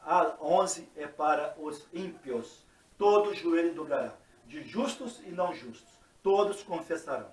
a 11 é para os ímpios. Todo joelho dobrará, de justos e não justos, todos confessarão.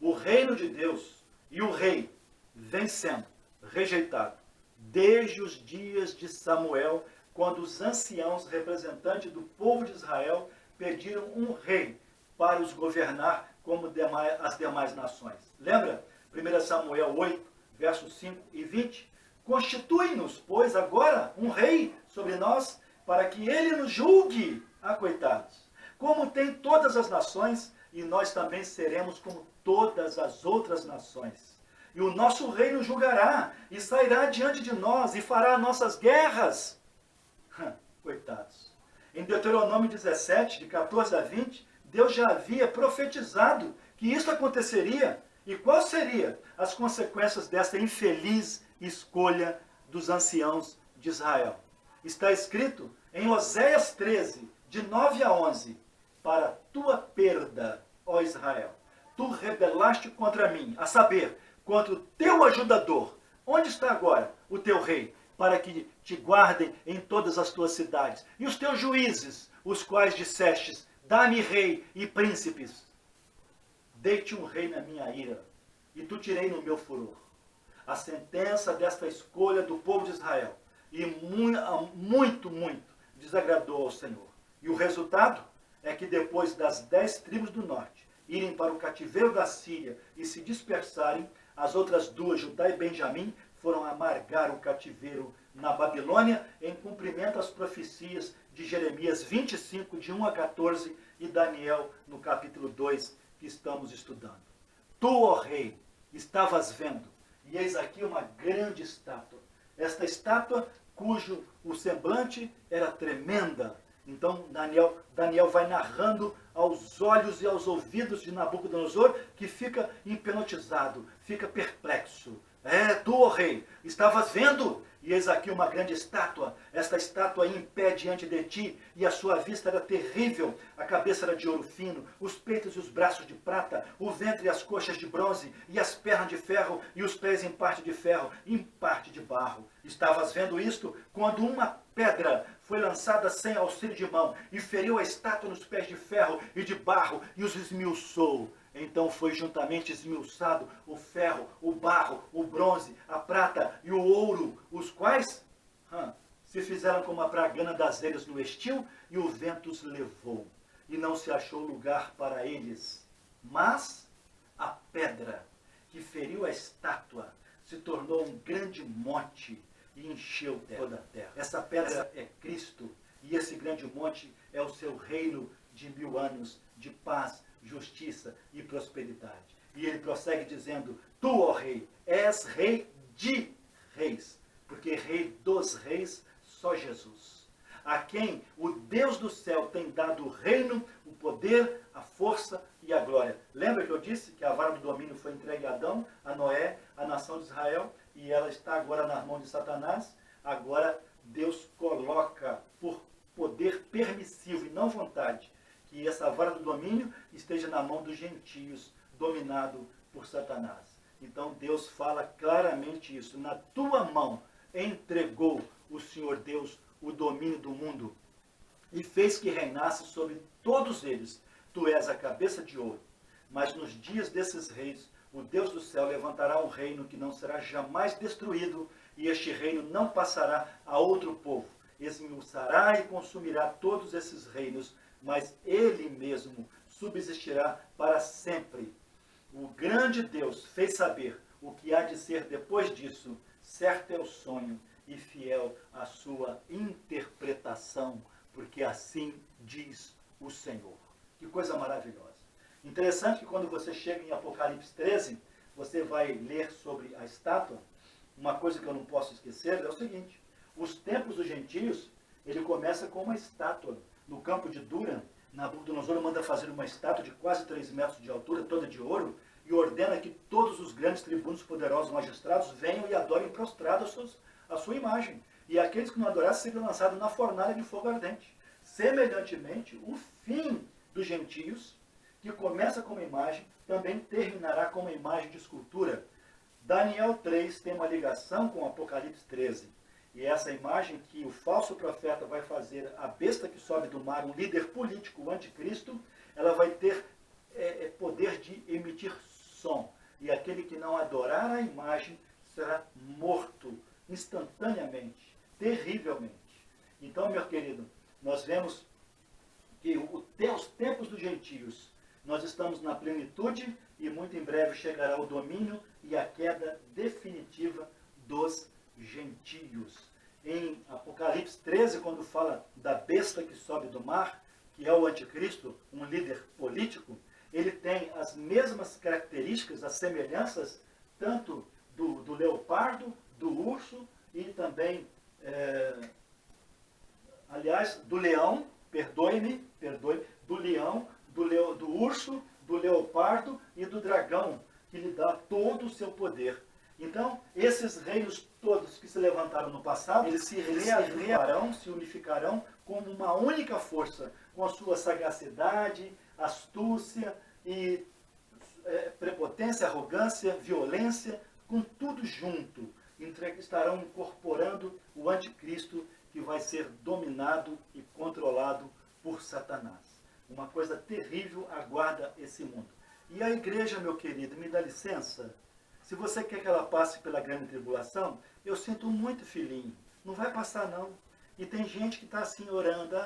O reino de Deus e o rei vem sendo rejeitado desde os dias de Samuel, quando os anciãos representantes do povo de Israel pediram um rei para os governar como as demais nações. Lembra? 1 Samuel 8, versos 5 e 20. Constitui-nos, pois, agora um rei sobre nós, para que ele nos julgue, coitados. Como tem todas as nações, e nós também seremos como todas as outras nações. E o nosso rei nos julgará, e sairá diante de nós, e fará nossas guerras. Coitados. Em Deuteronômio 17, de 14 a 20, Deus já havia profetizado que isso aconteceria. E quais seriam as consequências dessa infeliz escolha dos anciãos de Israel? Está escrito em Oséias 13, de 9 a 11, para tua perda, ó Israel, tu rebelaste contra mim, a saber, contra o teu ajudador. Onde está agora o teu rei? Para que te guardem em todas as tuas cidades. E os teus juízes, os quais dissestes, dá-me rei e príncipes. Dei-te um rei na minha ira, e tu tirei no meu furor. A sentença desta escolha do povo de Israel, e muito desagradou ao Senhor. E o resultado é que depois das 10 tribos do norte irem para o cativeiro da Síria e se dispersarem, as outras duas, Judá e Benjamim, foram amargar o cativeiro na Babilônia, em cumprimento às profecias de Jeremias 25, de 1 a 14, e Daniel, no capítulo 2, que estamos estudando. Tu, ó rei, estavas vendo, e eis aqui uma grande estátua. Esta estátua, cujo o semblante era tremenda. Então Daniel vai narrando aos olhos e aos ouvidos de Nabucodonosor, que fica hipnotizado, fica perplexo. Tu, ó rei, estavas vendo, e eis aqui uma grande estátua. Esta estátua em pé diante de ti, e a sua vista era terrível. A cabeça era de ouro fino, os peitos e os braços de prata, o ventre e as coxas de bronze, e as pernas de ferro, e os pés em parte de ferro, em parte de barro. Estavas vendo isto quando uma pedra foi lançada sem auxílio de mão, e feriu a estátua nos pés de ferro e de barro, e os esmiuçou. Então foi juntamente esmiuçado o ferro, o barro, o bronze, a prata e o ouro, os quais se fizeram como a bragana das eras no estio, e o vento os levou, e não se achou lugar para eles. Mas a pedra que feriu a estátua se tornou um grande monte e encheu toda a terra. Essa pedra é Cristo, e esse grande monte é o seu reino de 1000 anos de paz, justiça e prosperidade. E ele prossegue dizendo: tu, ó rei, és rei de reis, porque rei dos reis, só Jesus, a quem o Deus do céu tem dado o reino, o poder, a força e a glória. Lembra que eu disse que a vara do domínio foi entregue a Adão, a Noé, a nação de Israel, e ela está agora nas mãos de Satanás? Agora Deus coloca por poder permissivo e não vontade que essa vara do domínio esteja na mão dos gentios, dominado por Satanás. Então Deus fala claramente isso: na tua mão entregou o Senhor Deus o domínio do mundo, e fez que reinasse sobre todos eles. Tu és a cabeça de ouro. Mas nos dias desses reis, o Deus do céu levantará um reino que não será jamais destruído, e este reino não passará a outro povo. Esmiuçará e consumirá todos esses reinos, mas ele mesmo subsistirá para sempre. O grande Deus fez saber o que há de ser depois disso. Certo é o sonho e fiel a sua interpretação, porque assim diz o Senhor. Que coisa maravilhosa. Interessante que quando você chega em Apocalipse 13, você vai ler sobre a estátua. Uma coisa que eu não posso esquecer é o seguinte: os templos dos gentios, ele começa com uma estátua. No campo de Dura, Nabucodonosor manda fazer uma estátua de quase 3 metros de altura, toda de ouro, e ordena que todos os grandes tribunos, poderosos magistrados venham e adorem prostrados a sua imagem. E aqueles que não adorassem seriam lançados na fornalha de fogo ardente. Semelhantemente, o fim dos gentios, que começa com uma imagem, também terminará com uma imagem de escultura. Daniel 3 tem uma ligação com Apocalipse 13. E essa imagem que o falso profeta vai fazer a besta que sobe do mar, um líder político, o anticristo, ela vai ter poder de emitir som. E aquele que não adorar a imagem será morto instantaneamente, terrivelmente. Então, meu querido, nós vemos que os tempos dos gentios, nós estamos na plenitude e muito em breve chegará o domínio e a queda definitiva dos gentios. Em Apocalipse 13, quando fala da besta que sobe do mar, que é o anticristo, um líder político, ele tem as mesmas características, as semelhanças, tanto do leopardo, do urso e também, do leão, perdoe-me, do leão, do urso, do leopardo e do dragão, que lhe dá todo o seu poder. Então, esses reinos todos que se levantaram no passado, eles se reavivarão, se unificarão como uma única força, com a sua sagacidade, astúcia e prepotência, arrogância, violência, com tudo junto. Estarão incorporando o anticristo, que vai ser dominado e controlado por Satanás. Uma coisa terrível aguarda esse mundo. E a igreja, meu querido, me dá licença? Se você quer que ela passe pela grande tribulação, eu sinto muito, filhinho. Não vai passar, não. E tem gente que está assim orando,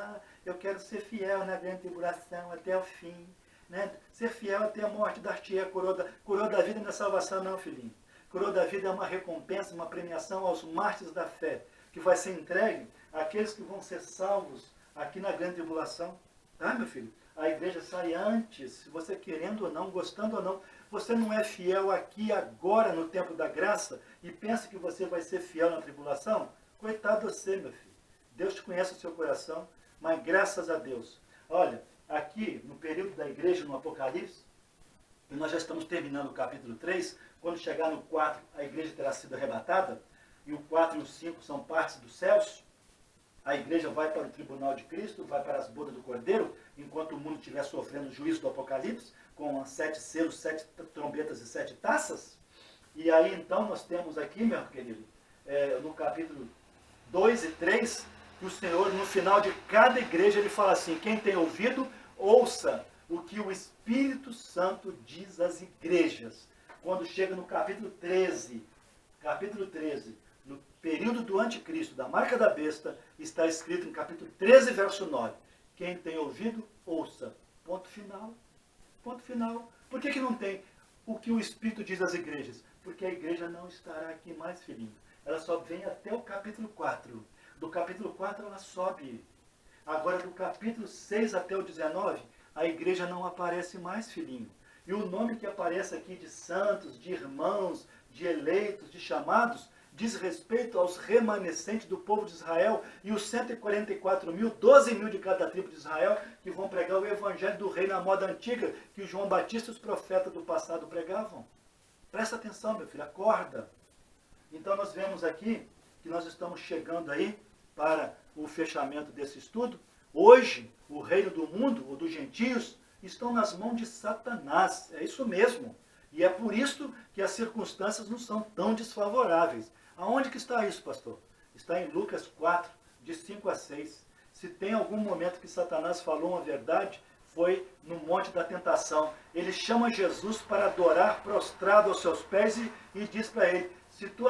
eu quero ser fiel na grande tribulação até o fim. Né? Ser fiel até a morte, dar-te a coroa da vida não é salvação, não, filhinho. Coroa da vida é uma recompensa, uma premiação aos mártires da fé, que vai ser entregue àqueles que vão ser salvos aqui na grande tribulação. Tá, meu filho? A igreja sai antes, se você querendo ou não, gostando ou não. Você não é fiel aqui, agora, no tempo da graça, e pensa que você vai ser fiel na tribulação? Coitado de você, meu filho. Deus te conhece o seu coração, mas graças a Deus. Olha, aqui, no período da igreja, no Apocalipse, e nós já estamos terminando o capítulo 3, quando chegar no 4, a igreja terá sido arrebatada, e o 4 e o 5 são partes dos céus. A igreja vai para o tribunal de Cristo, vai para as bodas do Cordeiro, enquanto o mundo estiver sofrendo o juízo do Apocalipse, com 7 selos, 7 trombetas e 7 taças. E aí então nós temos aqui, meu querido, no capítulo 2 e 3, que o Senhor, no final de cada igreja, ele fala assim: quem tem ouvido, ouça o que o Espírito Santo diz às igrejas. Quando chega no capítulo 13, no período do anticristo, da marca da besta, está escrito no capítulo 13, verso 9. Quem tem ouvido, ouça. Ponto final. Ponto final. Por que não tem o que o Espírito diz às igrejas? Porque a igreja não estará aqui mais, filhinho. Ela só vem até o capítulo 4. Do capítulo 4 ela sobe. Agora, do capítulo 6 até o 19, a igreja não aparece mais, filhinho. E o nome que aparece aqui de santos, de irmãos, de eleitos, de chamados, diz respeito aos remanescentes do povo de Israel e os 144 mil, 12 mil de cada tribo de Israel, que vão pregar o evangelho do rei na moda antiga, que o João Batista e os profetas do passado pregavam. Presta atenção, meu filho, acorda. Então nós vemos aqui que nós estamos chegando aí para o fechamento desse estudo. Hoje, o reino do mundo, ou dos gentios, estão nas mãos de Satanás. É isso mesmo. E é por isso que as circunstâncias não são tão desfavoráveis. Aonde que está isso, pastor? Está em Lucas 4, de 5 a 6. Se tem algum momento que Satanás falou uma verdade, foi no Monte da Tentação. Ele chama Jesus para adorar prostrado aos seus pés e diz para ele: se tu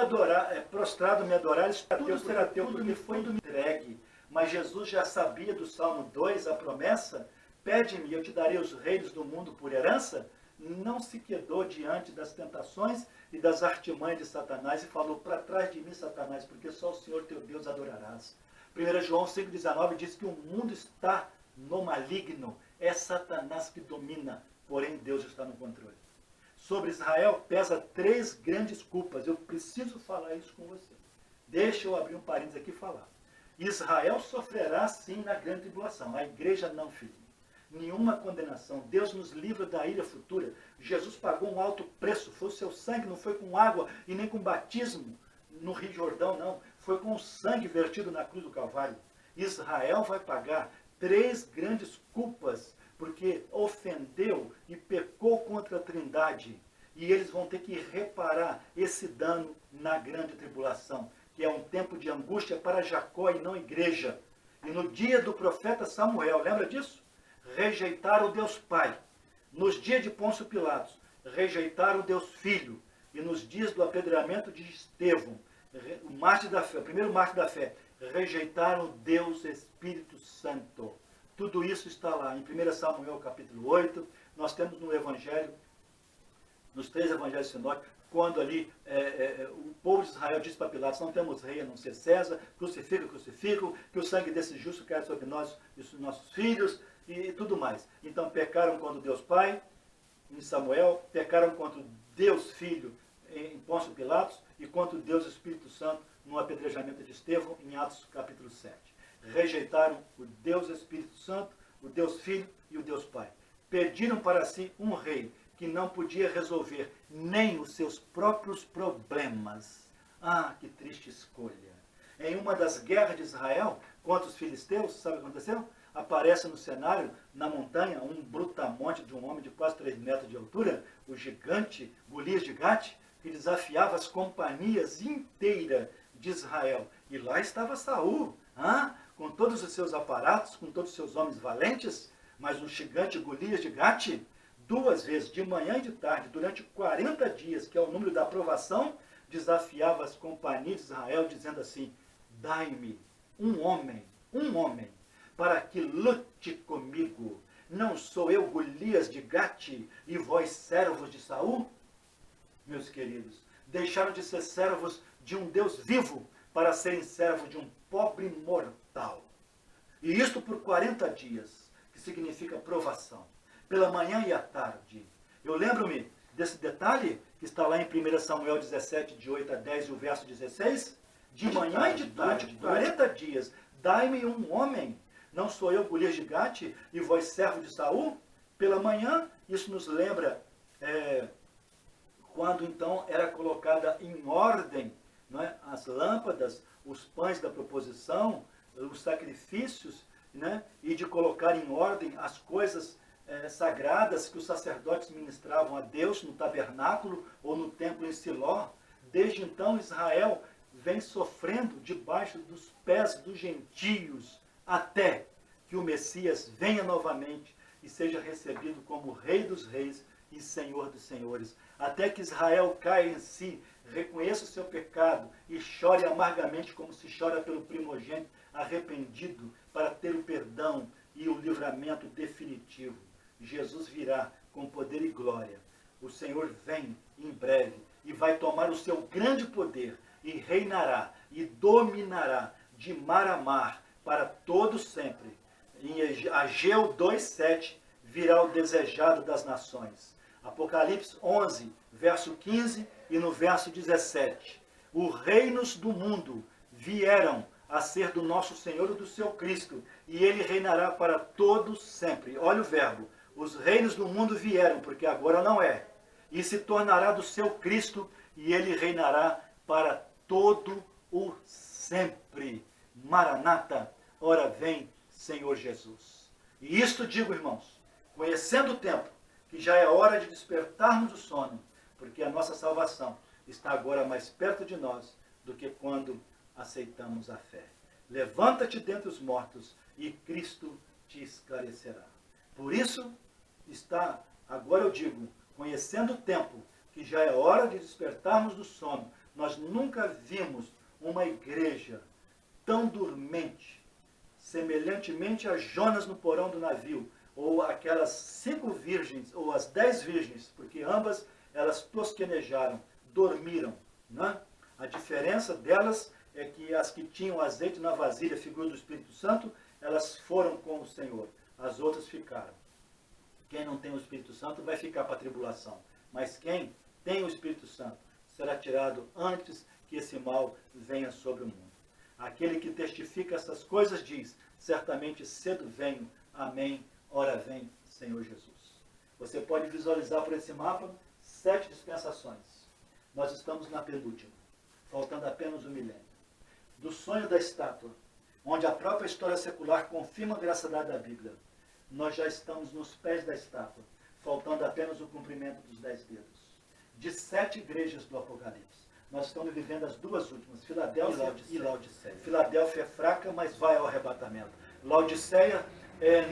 prostrado me adorares, tudo será teu, porque foi tudo entregue. Mas Jesus já sabia do Salmo 2, a promessa: pede-me, eu te darei os reinos do mundo por herança. Não se quedou diante das tentações e das artimanhas de Satanás e falou: para trás de mim, Satanás, porque só o Senhor teu Deus adorarás. 1 João 5,19 diz que o mundo está no maligno. É Satanás que domina, porém Deus está no controle. Sobre Israel pesa 3 grandes culpas. Eu preciso falar isso com você. Deixa eu abrir um parênteses aqui e falar. Israel sofrerá sim na grande tribulação. A igreja não, filho. Nenhuma condenação. Deus nos livra da ira futura. Jesus pagou um alto preço. Foi o seu sangue, não foi com água e nem com batismo no Rio Jordão, não. Foi com o sangue vertido na cruz do Calvário. Israel vai pagar 3 grandes culpas, porque ofendeu e pecou contra a Trindade. E eles vão ter que reparar esse dano na grande tribulação. que é um tempo de angústia para Jacó e não igreja. E no dia do profeta Samuel, lembra disso? Rejeitaram o Deus Pai. Nos dias de Pôncio Pilatos, rejeitaram o Deus Filho. E nos dias do apedreamento de Estevão, o mártir da fé, o primeiro mártir da fé, rejeitaram o Deus Espírito Santo. Tudo isso está lá em 1 Samuel capítulo 8. Nós temos no Evangelho, nos 3 Evangelhos sinóticos, quando ali o povo de Israel disse para Pilatos: não temos rei a não ser César, crucifica, que o sangue desse justo caia sobre nós e os nossos filhos, e tudo mais. Então pecaram contra Deus Pai, em Samuel, pecaram contra Deus Filho, em Pôncio Pilatos, e contra o Deus Espírito Santo, no apedrejamento de Estevão, em Atos capítulo 7. Rejeitaram o Deus Espírito Santo, o Deus Filho e o Deus Pai. Pediram para si um rei que não podia resolver nem os seus próprios problemas. Ah, que triste escolha. Em uma das guerras de Israel contra os filisteus, sabe o que aconteceu? Aparece no cenário, na montanha, um brutamonte de um homem de quase 3 metros de altura, o gigante Golias de Gate, que desafiava as companhias inteiras de Israel. E lá estava Saul, com todos os seus aparatos, com todos os seus homens valentes, mas o gigante Golias de Gate, 2 vezes, de manhã e de tarde, durante 40 dias, que é o número da aprovação, desafiava as companhias de Israel, dizendo assim: dai-me um homem, para que lute comigo. Não sou eu Golias de Gate e vós servos de Saul? Meus queridos, deixaram de ser servos de um Deus vivo para serem servos de um pobre mortal. E isto por 40 dias, que significa provação, pela manhã e à tarde. Eu lembro-me desse detalhe, que está lá em 1 Samuel 17, de 8 a 10, e o verso 16. De manhã e de tarde, 40 dias, dai-me um homem. Não sou eu Golias de Gate e vós servo de Saul? Pela manhã, isso nos lembra quando então era colocada em ordem, não é, as lâmpadas, os pães da proposição, os sacrifícios, né, e de colocar em ordem as coisas sagradas que os sacerdotes ministravam a Deus no tabernáculo ou no templo em Siló. Desde então Israel vem sofrendo debaixo dos pés dos gentios, até que o Messias venha novamente e seja recebido como Rei dos Reis e Senhor dos Senhores. Até que Israel caia em si, reconheça o seu pecado e chore amargamente como se chora pelo primogênito arrependido, para ter o perdão e o livramento definitivo. Jesus virá com poder e glória. O Senhor vem em breve e vai tomar o seu grande poder e reinará e dominará de mar a mar para todo sempre. Em Ageu 2,7 virá o desejado das nações. Apocalipse 11, verso 15 e no verso 17. Os reinos do mundo vieram a ser do nosso Senhor e do seu Cristo, e ele reinará para todos sempre. Olha o verbo. Os reinos do mundo vieram, porque agora não é. E se tornará do seu Cristo, e ele reinará para todo o sempre. Maranata, ora vem, Senhor Jesus. E isto digo, irmãos, conhecendo o tempo, que já é hora de despertarmos do sono, porque a nossa salvação está agora mais perto de nós do que quando aceitamos a fé. Levanta-te dentre os mortos e Cristo te esclarecerá. Por isso está, agora eu digo, conhecendo o tempo, que já é hora de despertarmos do sono. Nós nunca vimos uma igreja tão dormente, semelhantemente a Jonas no porão do navio, ou aquelas 5 virgens, ou as 10 virgens, porque ambas elas tosquenejaram, dormiram. Né? A diferença delas é que as que tinham azeite na vasilha, figura do Espírito Santo, elas foram com o Senhor, as outras ficaram. Quem não tem o Espírito Santo vai ficar para a tribulação, mas quem tem o Espírito Santo será tirado antes que esse mal venha sobre o mundo. Aquele que testifica essas coisas diz: certamente cedo venho, amém, ora vem, Senhor Jesus. Você pode visualizar por esse mapa 7 dispensações. Nós estamos na penúltima, faltando apenas um milênio. Do sonho da estátua, onde a própria história secular confirma a veracidade da Bíblia, nós já estamos nos pés da estátua, faltando apenas o cumprimento dos 10 dedos. De 7 igrejas do Apocalipse, Nós estamos vivendo as duas últimas, Filadélfia E Laodiceia. Filadélfia é fraca, mas vai ao arrebatamento. Laodiceia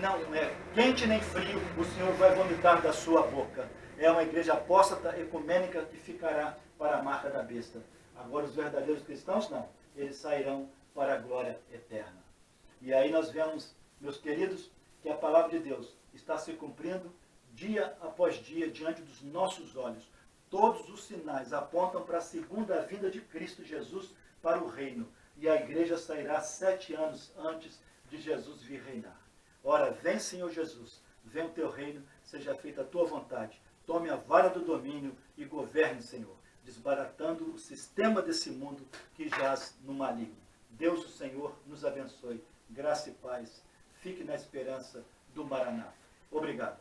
não é quente nem frio, o Senhor vai vomitar da sua boca. É uma igreja apóstata, ecumênica, que ficará para a marca da besta. Agora os verdadeiros cristãos não, eles sairão para a glória eterna. E aí nós vemos, meus queridos, que a palavra de Deus está se cumprindo dia após dia diante dos nossos olhos. Todos os sinais apontam para a segunda vinda de Cristo Jesus para o reino. E a igreja sairá 7 anos antes de Jesus vir reinar. Ora, vem, Senhor Jesus, vem o teu reino, seja feita a tua vontade. Tome a vara do domínio e governe, Senhor, desbaratando o sistema desse mundo que jaz no maligno. Deus, o Senhor, nos abençoe. Graça e paz. Fique na esperança do Maranata. Obrigado.